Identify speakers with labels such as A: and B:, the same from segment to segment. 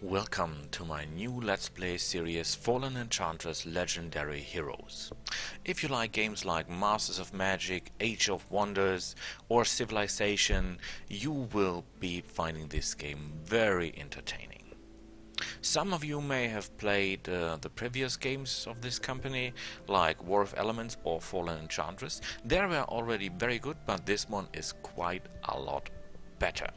A: Welcome to my new Let's Play series Fallen Enchantress Legendary Heroes. If you like games like Masters of Magic, Age of Wonders or Civilization, you will be finding this game very entertaining. Some of you may have played the previous games of this company, like War of Elements or Fallen Enchantress. They were already very good, but this one is quite a lot better.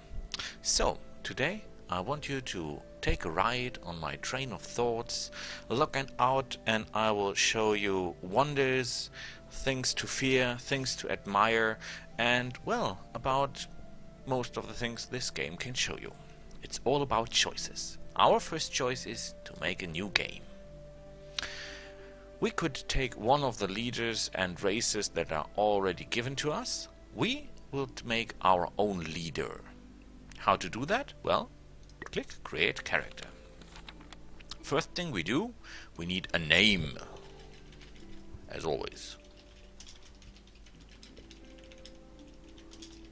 A: So, today I want you to take a ride on my train of thoughts, look out, and I will show you wonders, things to fear, things to admire, and, well, about most of the things this game can show you. It's all about choices. Our first choice is to make a new game. We could take one of the leaders and races that are already given to us. We will make our own leader. How to do that? Well, click Create Character. First thing we do, we need a name, as always.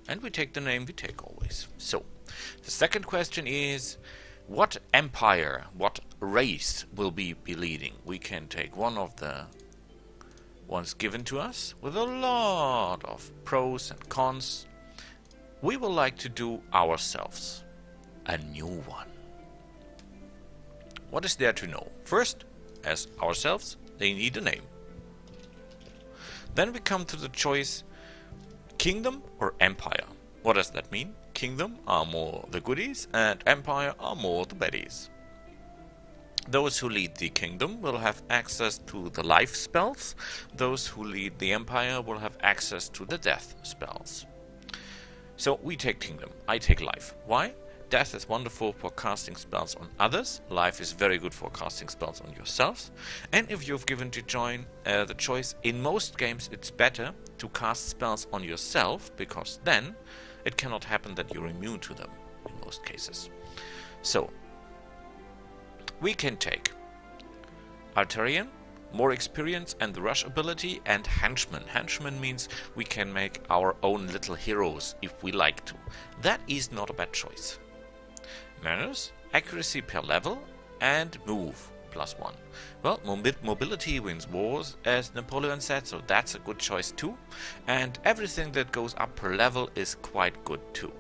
A: And we take the name we take always. So, the second question is, what empire, what race will we be leading? We can take one of the ones given to us with a lot of pros and cons. We will like to do ourselves a new one. What is there to know? First, as ourselves, they need a name. Then we come to the choice kingdom or empire. What does that mean? Kingdom are more the goodies and empire are more the baddies. Those who lead the kingdom will have access to the life spells. Those who lead the empire will have access to the death spells. So we take kingdom, I take life. Why? Death is wonderful for casting spells on others. Life is very good for casting spells on yourselves. And if you've given to join the choice, in most games it's better to cast spells on yourself, because then it cannot happen that you're immune to them in most cases. So we can take Altarian, more experience and the rush ability, and henchman. Henchman means we can make our own little heroes if we like to. That is not a bad choice. Manners, accuracy per level, and move +1. Well, mobility wins wars, as Napoleon said, so that's a good choice too. And everything that goes up per level is quite good too.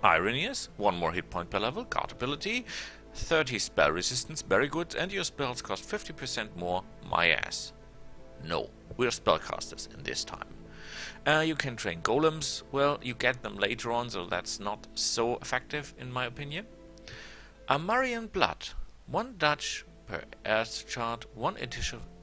A: Ironious, 1 more hit point per level, guard ability, 30 spell resistance, very good, and your spells cost 50% more, my ass. No, we're spellcasters in this time. You can train golems. Well, you get them later on, so that's not so effective in my opinion. Amarian Blood, 1 dodge per earth chart, 1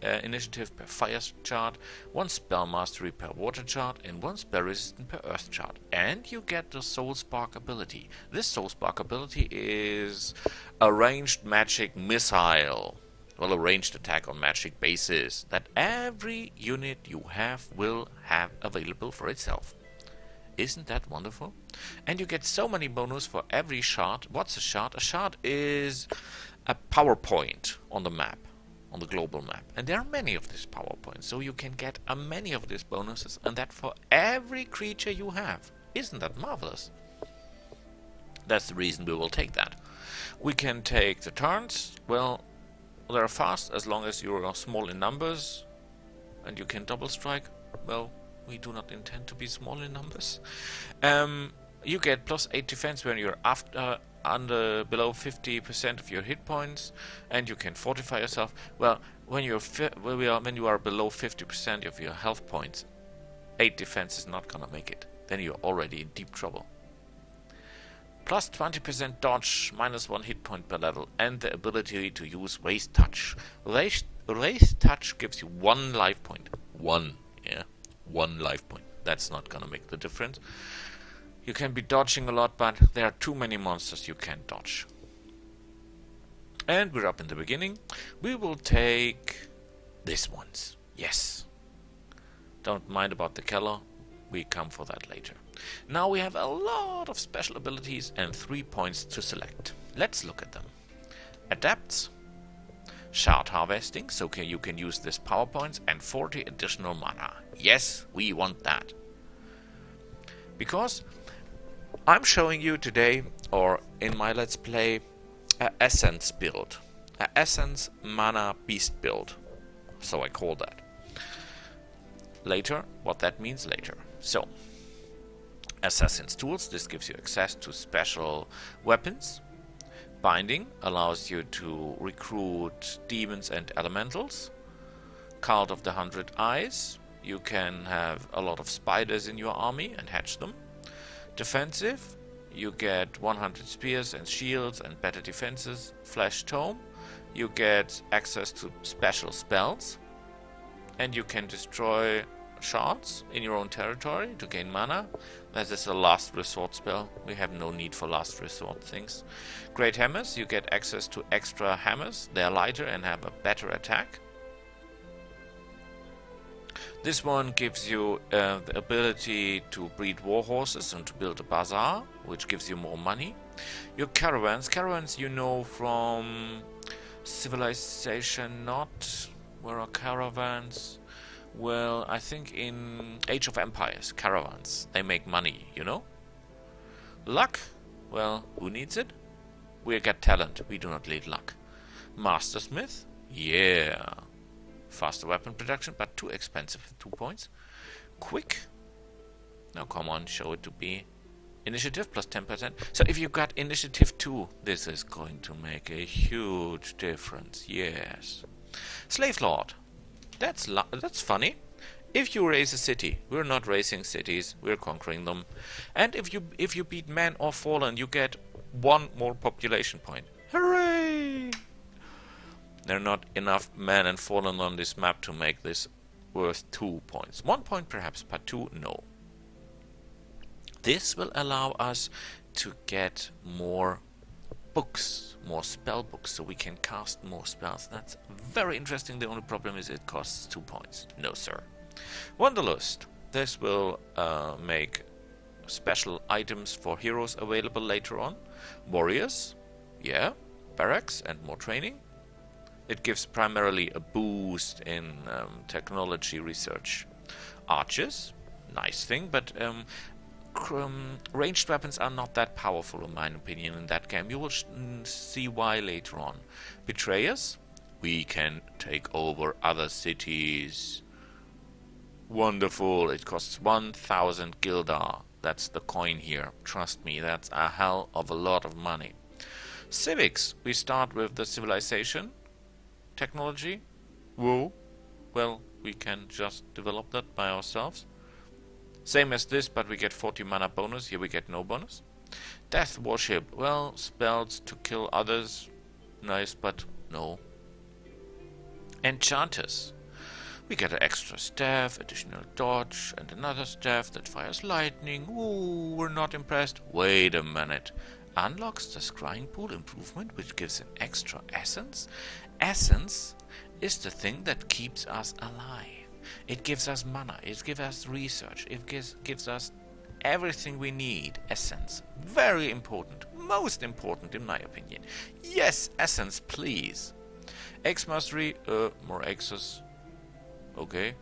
A: initiative per fire chart, 1 spell mastery per water chart, and 1 spell resistance per earth chart. And you get the Soul Spark ability. This Soul Spark ability is a ranged magic missile. Well, a ranged attack on magic basis that every unit you have will have available for itself. Isn't that wonderful? And you get so many bonus for every shard. What's a shard? A shard is a power point on the map, on the global map. And there are many of these power points, so you can get many of these bonuses, and that for every creature you have. Isn't that marvelous? That's the reason we will take that. We can take the turns. Well, they're fast as long as you are small in numbers and you can double strike. Well, we do not intend to be small in numbers. You get +8 defense when you're below 50% of your hit points, and you can fortify yourself. Well, when you are below 50% of your health points, 8 defense is not gonna make it. Then you're already in deep trouble. Plus 20% dodge, -1 hit point per level, and the ability to use Waste Touch. Waste Touch gives you 1 life point. 1 life point. That's not gonna make the difference. You can be dodging a lot, but there are too many monsters you can't dodge. And we're up in the beginning. We will take these ones. Yes. Don't mind about the color. We come for that later. Now we have a lot of special abilities and 3 points to select. Let's look at them. Adapts, shard harvesting, so you can use this power points, and 40 additional mana. Yes, we want that. Because I'm showing you today, or in my Let's Play, a Essence build. A Essence Mana Beast build. So I call that. Later, what that means later. So, Assassin's Tools, this gives you access to special weapons. Binding allows you to recruit demons and elementals. Cult of the 100 Eyes, you can have a lot of spiders in your army and hatch them. Defensive, you get 100 spears and shields and better defenses. Flesh Tome, you get access to special spells. And you can destroy shards in your own territory to gain mana. That is a last resort spell. We have no need for last resort things. Great Hammers, you get access to extra hammers. They are lighter and have a better attack. This one gives you the ability to breed war horses and to build a bazaar, which gives you more money. Your caravans. Caravans you know from Civilization not. Where are caravans? Well, I think in Age of Empires, caravans. They make money, you know? Luck? Well, who needs it? We get talent. We do not need luck. Mastersmith? Yeah. Faster weapon production, but too expensive for 2 points. Quick? Now come on, show it to be. Initiative plus 10%. So if you got initiative 2, this is going to make a huge difference. Yes. Slave Lord. That's funny. If you raise a city, we're not raising cities, we're conquering them. And if you beat Man or Fallen, you get 1 more population point. Hooray! There are not enough Man and Fallen on this map to make this worth 2 points. 1 point perhaps, but 2 no. This will allow us to get more books, more spell books, so we can cast more spells. That's very interesting. The only problem is it costs 2 points. No sir. Wanderlust. This will make special items for heroes available later on. Warriors. Yeah. Barracks and more training. It gives primarily a boost in technology research. Archers. Nice thing, but ranged weapons are not that powerful in my opinion in that game. You will see why later on. Betrayers. We can take over other cities. Wonderful. It costs 1000 Gildar. That's the coin here. Trust me, that's a hell of a lot of money. Civics. We start with the civilization technology. Whoa. Well, we can just develop that by ourselves. Same as this, but we get 40 mana bonus. Here we get no bonus. Death Worship. Well, spells to kill others. Nice, but no. Enchantress. We get an extra staff, additional dodge, and another staff that fires lightning. Ooh, we're not impressed. Wait a minute. Unlocks the Scrying Pool improvement, which gives an extra essence. Essence is the thing that keeps us alive. It gives us mana, it gives us research, it gives us everything we need. Essence. Very important. Most important in my opinion. Yes, essence, please. X Mastery, more X's. Okay.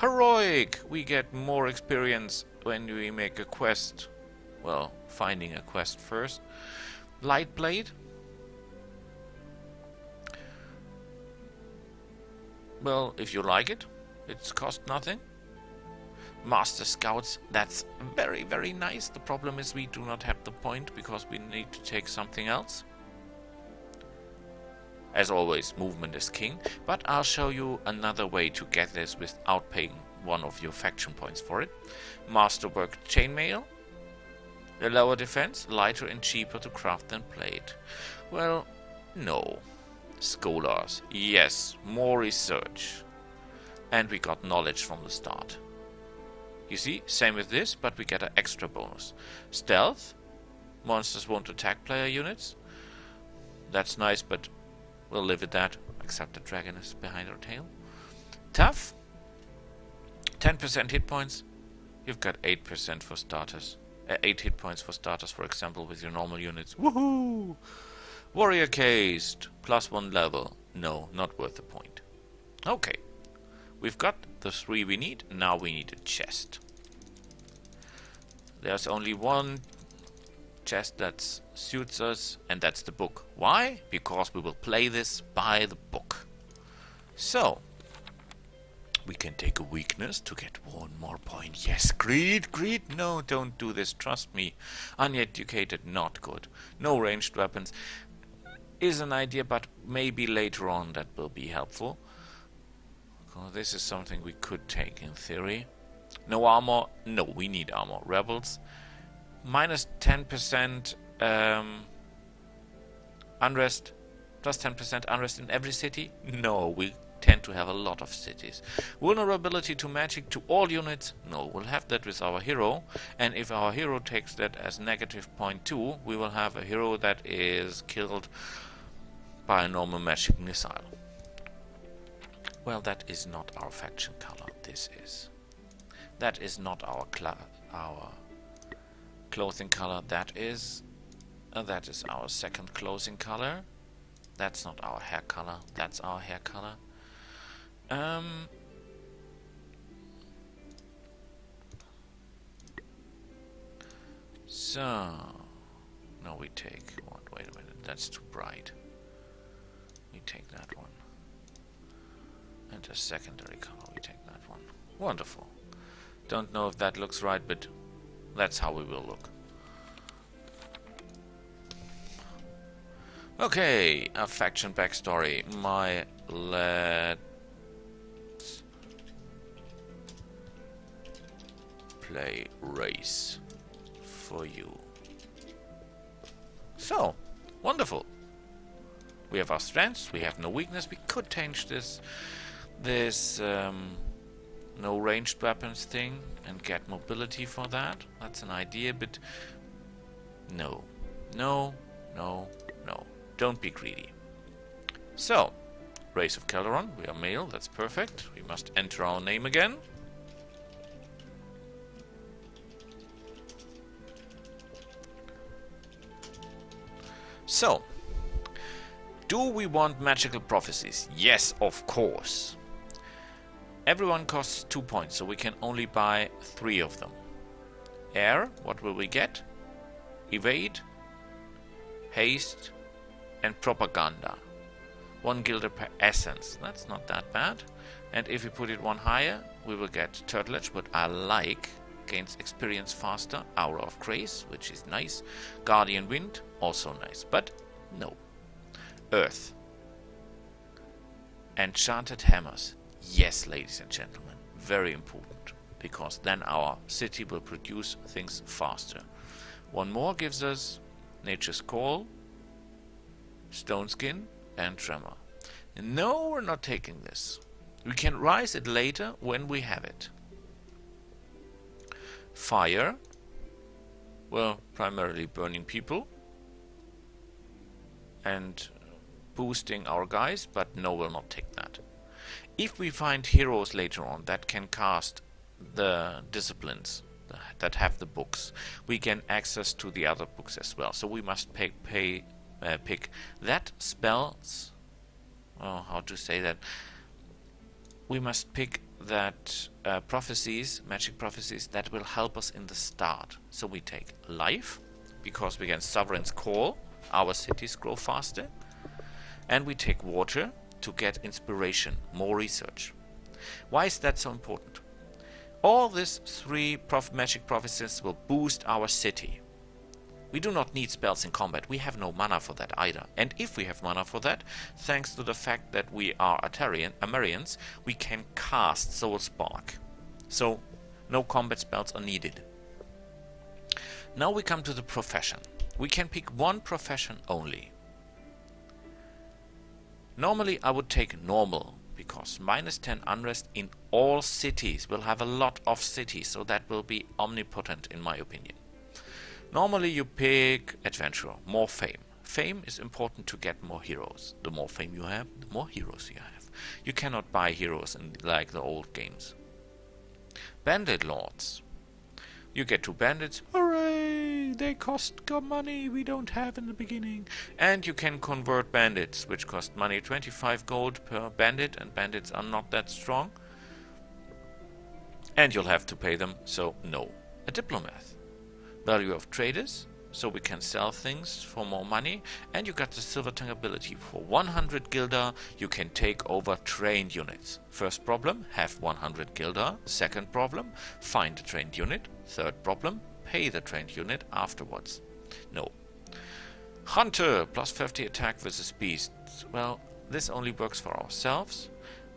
A: Heroic. We get more experience when we make a quest. Well, finding a quest first. Light Blade. Well, if you like it. It's cost nothing. Master Scouts, that's very, very nice. The problem is we do not have the point because we need to take something else. As always, movement is king, but I'll show you another way to get this without paying one of your faction points for it. Masterwork Chainmail. A lower defense, lighter and cheaper to craft than plate. Well, no. Scholars, yes, more research. And we got knowledge from the start. You see, same with this, but we get an extra bonus. Stealth. Monsters won't attack player units. That's nice, but we'll live with that. Except the dragon is behind our tail. Tough. 10% hit points. You've got 8% for starters. 8 hit points for starters, for example, with your normal units. Woohoo! Warrior Cased. +1 level. No, not worth a point. Okay. We've got the 3 we need. Now we need a chest. There's only one chest that suits us, and that's the book. Why? Because we will play this by the book. So, we can take a weakness to get 1 more point. Yes, greed, greed. No, don't do this. Trust me. Uneducated, not good. No ranged weapons is an idea, but maybe later on that will be helpful. Oh, this is something we could take in theory. No armor. No, we need armor. Rebels. Minus 10% unrest. Plus 10% unrest in every city. No, we tend to have a lot of cities. Vulnerability to magic to all units. No, we'll have that with our hero. And if our hero takes that as negative 0.2, we will have a hero that is killed by a normal magic missile. Well, that is not our faction color. This is. That is not our clothing color. That is our second clothing color. That's not our hair color. That's our hair color. So now we take what? Wait a minute. That's too bright. We take that one. And a secondary color, we take that one. Wonderful. Don't know if that looks right, but that's how we will look. Okay, a faction backstory. Let's play race for you. So, wonderful. We have our strengths, we have no weakness. We could change this no ranged weapons thing and get mobility for that. That's an idea, but no. No, no, no. Don't be greedy. So, race of Calderon, we are male, that's perfect. We must enter our name again. So, do we want magical prophecies? Yes, of course. Everyone costs 2 points, so we can only buy 3 of them. Air, what will we get? Evade, haste, and propaganda. 1 guilder per essence. That's not that bad. And if we put it 1 higher, we will get Turtledge, what I like. Gains experience faster. Aura of Grace, which is nice. Guardian Wind, also nice. But no. Earth. Enchanted Hammers. Yes, ladies and gentlemen. Very important. Because then our city will produce things faster. 1 more gives us Nature's Call, Stone Skin, and Tremor. No, we're not taking this. We can rise it later when we have it. Fire. Well, primarily burning people. And boosting our guys, but no, we'll not take that. If we find heroes later on that can cast the disciplines that have the books, we gain access to the other books as well. So we must pick that spells. Oh, how to say that? We must pick that prophecies, magic prophecies that will help us in the start. So we take life because we get Sovereign's Call. Our cities grow faster. And we take water to get inspiration, more research. Why is that so important? All these 3 magic prophecies will boost our city. We do not need spells in combat. We have no mana for that either. And if we have mana for that, thanks to the fact that we are Amarians, we can cast Soul Spark. So, no combat spells are needed. Now we come to the profession. We can pick 1 profession only. Normally I would take normal, because minus 10 unrest in all cities. We'll have a lot of cities, so that will be omnipotent in my opinion. Normally you pick adventurer, more fame. Fame is important to get more heroes. The more fame you have, the more heroes you have. You cannot buy heroes in like the old games. Bandit lords. You get 2 bandits. Hooray! They cost money we don't have in the beginning. And you can convert bandits, which cost money. 25 gold per bandit, and bandits are not that strong. And you'll have to pay them, so no. A diplomat. Value of traders. so we can sell things for more money, and you got the silver tongue ability. For 100 guilder you can take over trained units. First problem, have 100 guilder. Second problem, find a trained unit. Third problem, pay the trained unit afterwards. No. Hunter, plus 50 attack versus beasts. Well, this only works for ourselves.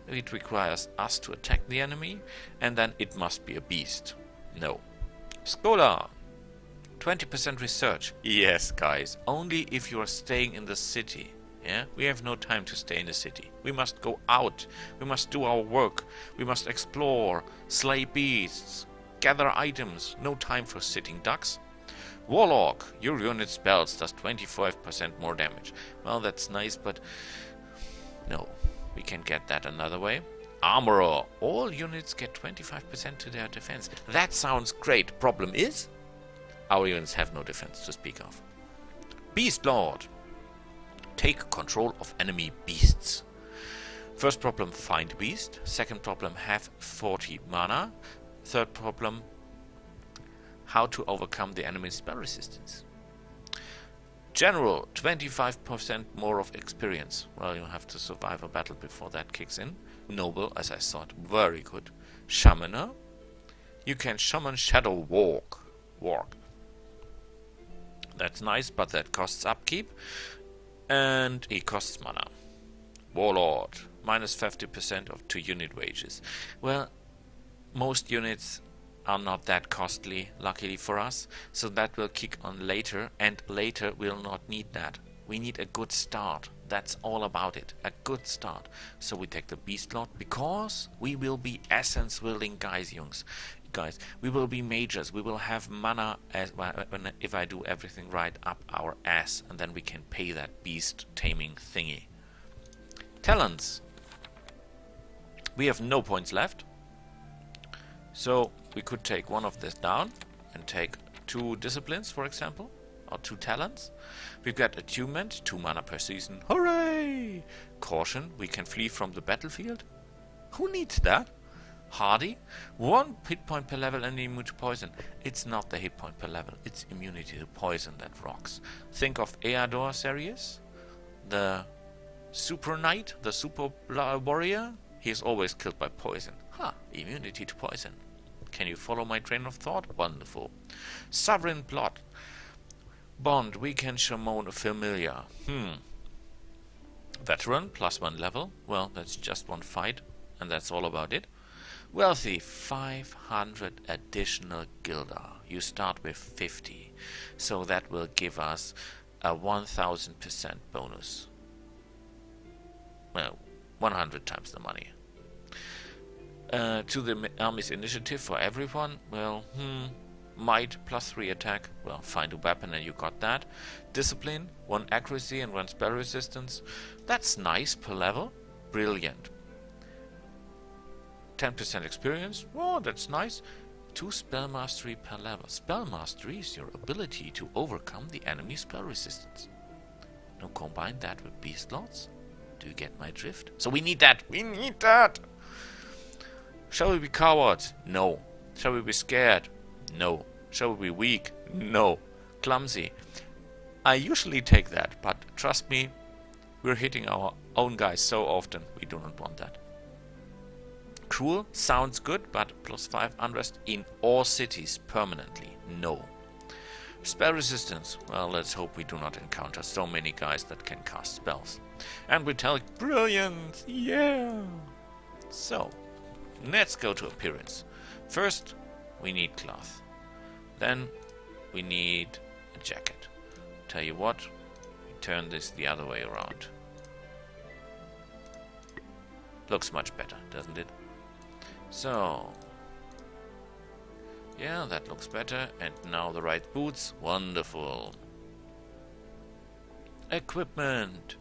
A: It requires us to attack the enemy, and then it must be a beast. No. Scholar, 20% research. Yes, guys, only if you are staying in the city. Yeah, we have no time to stay in the city. We must go out. We must do our work. We must explore, slay beasts, gather items. No time for sitting ducks. Warlock, your unit spells does 25% more damage. Well, that's nice, but no, we can get that another way. Armorer, all units get 25% to their defense. That sounds great. Problem is, our units have no defense to speak of. Beast Lord, take control of enemy beasts. First problem, find beast. Second problem, have 40 mana. Third problem, how to overcome the enemy's spell resistance. General, 25% more of experience. Well, you have to survive a battle before that kicks in. Noble, as I thought, very good. Shammaner, you can summon Shadow Walk. That's nice, but that costs upkeep, and he costs mana. Warlord, minus 50% of 2 unit wages. Well, most units are not that costly, luckily for us, so that will kick on later, and later we'll not need that. We need a good start. That's all about it. A good start. So we take the Beast Lord because we will be essence wielding guys, we will be mages. We will have mana as if I do everything right up our ass, and then we can pay that beast taming thingy. Talents. We have no points left, so we could take one of this down and take 2 disciplines, for example, or 2 talents. We've got attunement, 2 mana per season. Hooray! Caution, we can flee from the battlefield. Who needs that? Hardy, 1 hit point per level and immune to poison. It's not the hit point per level, it's immunity to poison that rocks. Think of Eador series, the super knight, the super warrior. He is always killed by poison. Immunity to poison. Can you follow my train of thought? Wonderful. Sovereign Plot. Bond, we can summon a familiar. Veteran, plus 1 level. Well, that's just 1 fight, and that's all about it. Wealthy, 500 additional guilder. You start with 50, so that will give us a 1000% bonus. Well, 100 times the money. To the army's initiative for everyone, well, might, plus 3 attack, well, find a weapon and you got that. Discipline, 1 accuracy and 1 spell resistance. That's nice per level. Brilliant. 10% experience, oh, that's nice. 2 spell mastery per level. Spell mastery is your ability to overcome the enemy's spell resistance. Now combine that with Beast Lords. Do you get my drift? So we need that. We need that. Shall we be cowards? No. Shall we be scared? No. Shall we be weak? No. Clumsy? I usually take that, but trust me, we're hitting our own guys so often, we do not want that. Cruel sounds good, but plus 5 unrest in all cities permanently. No. Spell resistance. Well, let's hope we do not encounter so many guys that can cast spells. And Metallic Brilliance! Yeah! So, let's go to appearance. First, we need cloth. Then, we need a jacket. Tell you what, we turn this the other way around. Looks much better, doesn't it? So, yeah, that looks better. And now the right boots. Wonderful. Equipment.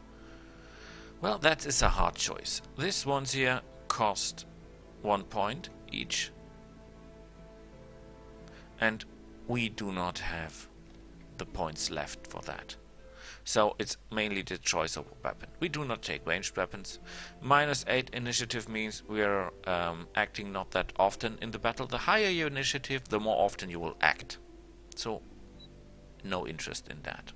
A: Well, that is a hard choice. These ones here cost 1 point each. And we do not have the points left for that. So it's mainly the choice of a weapon. We do not take ranged weapons. Minus 8 initiative means we are acting not that often in the battle. The higher your initiative, the more often you will act. So No interest in that.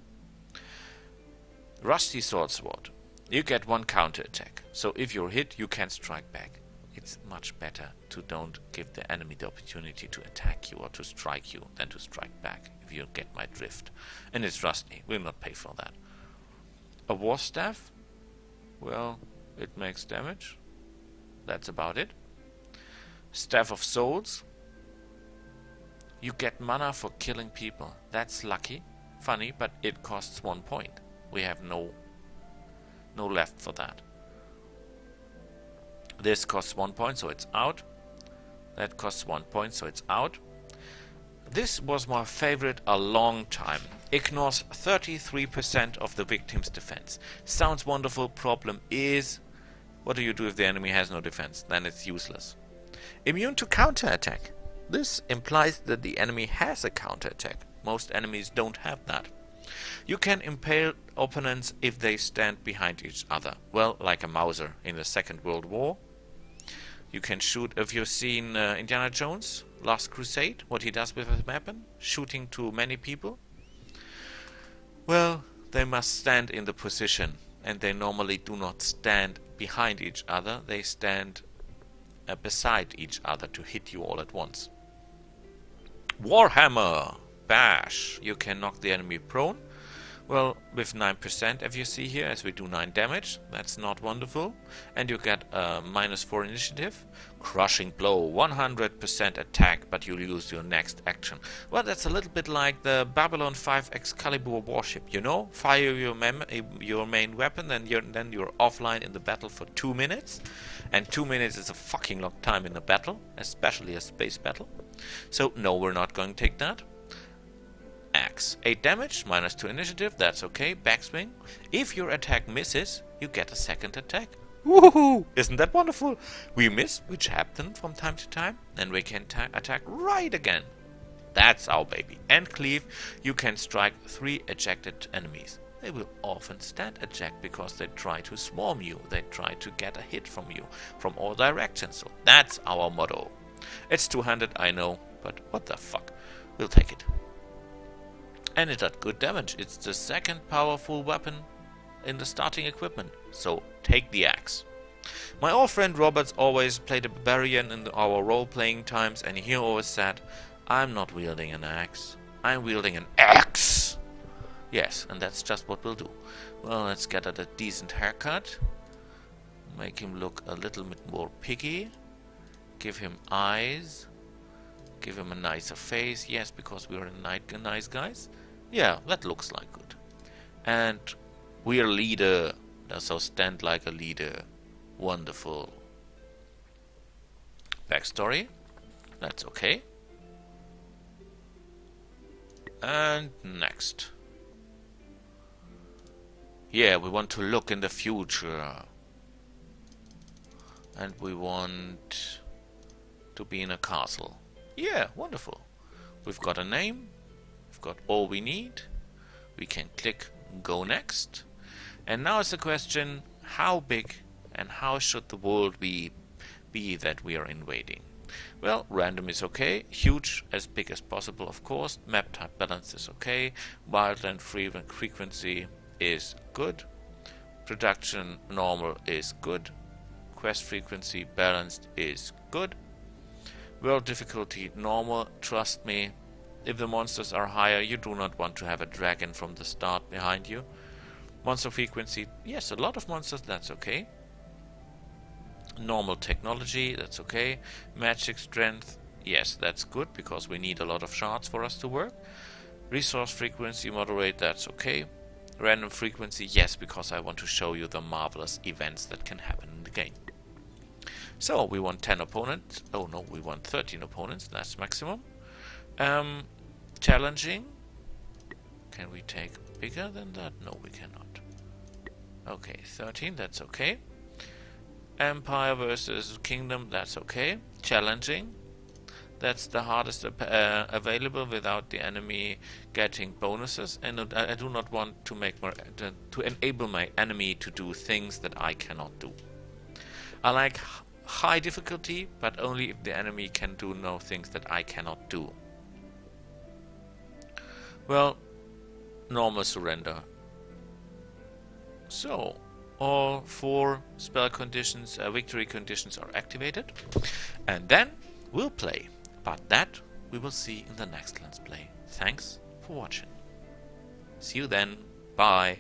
A: Rusty Swordsword. You get 1 counter attack. So if you're hit, you can strike back. It's much better to don't give the enemy the opportunity to attack you or to strike you than to strike back, if you get my drift. And it's rusty. We'll not pay for that. A War Staff. Well, it makes damage. That's about it. Staff of Souls. You get mana for killing people. That's lucky. Funny, but it costs 1 point. We have no left for that. This costs 1 point, so it's out. That costs 1 point, so it's out. This was my favorite a long time. Ignores 33% of the victim's defense. Sounds wonderful. Problem is, what do you do if the enemy has no defense? Then it's useless. Immune to counterattack. This implies that the enemy has a counterattack. Most enemies don't have that. You can impale opponents if they stand behind each other. Well, like a Mauser in the Second World War. You can shoot, if you've seen Indiana Jones, Last Crusade, what he does with his weapon, shooting to many people. Well, they must stand in the position, and they normally do not stand behind each other, they stand beside each other to hit you all at once. Warhammer! Bash! You can knock the enemy prone. Well, with 9%, as you see here, as we do 9 damage. That's not wonderful. And you get a -4 initiative. Crushing Blow, 100% attack, but you lose your next action. Well, that's a little bit like the Babylon 5 Excalibur warship, you know? Fire your main weapon, then you're offline in the battle for 2 minutes. And 2 minutes is a fucking long time in a battle, especially a space battle. So, no, we're not going to take that. Axe. 8 damage, -2 initiative, that's okay. Backswing. If your attack misses, you get a second attack. Woohoo! Isn't that wonderful? We miss, which happens from time to time, and we can attack right again. That's our baby. And cleave, you can strike 3 ejected enemies. They will often stand eject because they try to swarm you. They try to get a hit from you from all directions. So that's our motto. It's two-handed, I know, but what the fuck? We'll take it. And it had good damage. It's the second powerful weapon in the starting equipment. So take the axe. My old friend Roberts always played a barbarian in our role-playing times, and he always said, I'm not wielding an axe. I'm wielding an axe. Yes, and that's just what we'll do. Well, let's get a decent haircut. Make him look a little bit more piggy. Give him eyes. Give him a nicer face. Yes, because we're nice guys. Yeah, that looks like good. And we're leader. So stand like a leader. Wonderful. Backstory. That's okay. And next. Yeah, we want to look in the future. And we want to be in a castle. Yeah, wonderful. We've got a name. We've got all we need. We can click go next. And now is the question, how big and how should the world be that we are invading? Well, random is okay. Huge, as big as possible, of course. Map type balance is okay. Wildland frequency is good. Production normal is good. Quest frequency balanced is good. World difficulty normal, trust me. If the monsters are higher, you do not want to have a dragon from the start behind you. Monster frequency, yes, a lot of monsters, that's okay. Normal technology, that's okay. Magic strength, yes, that's good, because we need a lot of shards for us to work. Resource frequency moderate, that's okay. Random frequency, yes, because I want to show you the marvelous events that can happen in the game. So, we want 10 opponents. Oh no, we want 13 opponents, that's maximum. Challenging. Can we take bigger than that? No, we cannot. Okay, 13, that's okay. Empire versus Kingdom, that's okay. Challenging. That's the hardest available without the enemy getting bonuses. And I do not want to make to enable my enemy to do things that I cannot do. I like high difficulty, but only if the enemy can do no things that I cannot do. Well, normal surrender. So, all 4 spell conditions, victory conditions are activated. And then we'll play. But that we will see in the next Let's Play. Thanks for watching. See you then. Bye.